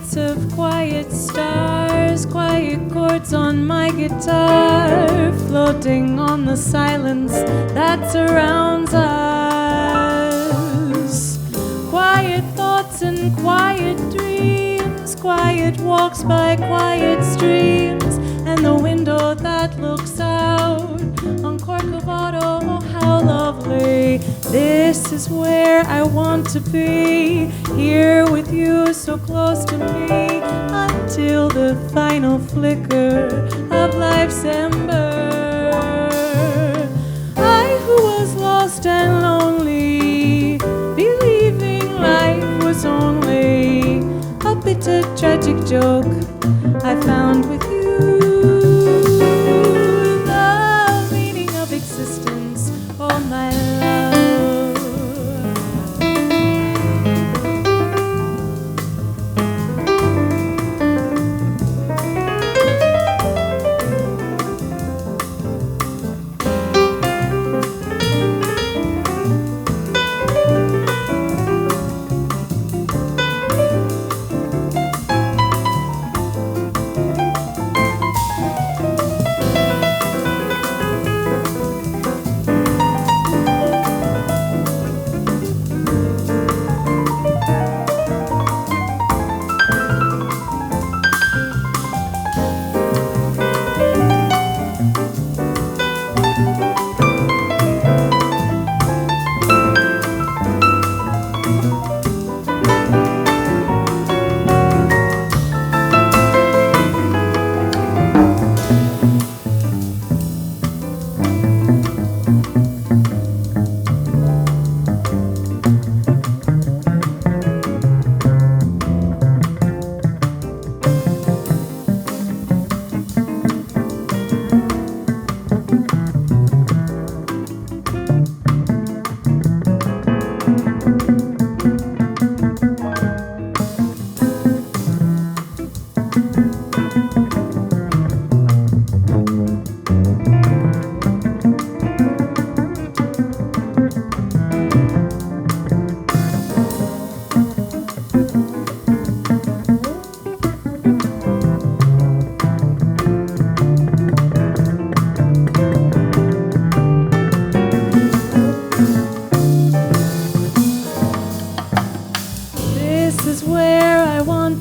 thoughts of quiet stars, quiet chords on my guitar, floating on the silence that surrounds us. Quiet thoughts and quiet dreams, quiet walks by quiet streams, and the window that looks out on Corcovado. Oh, how lovely. This is where I want to be, here with you so close to me, until the final flicker of life's ember. I who was lost and lonely, believing life was only a bitter tragic joke I found with you. The meaning of existence, oh my love.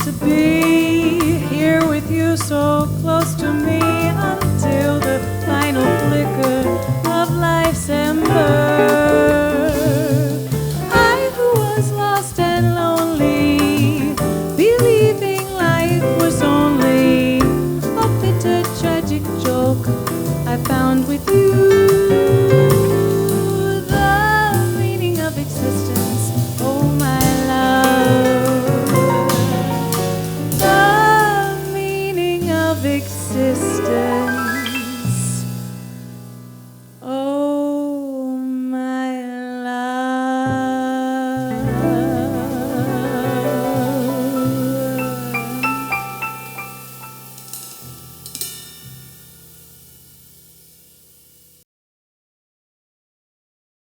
To be here with you so close to me,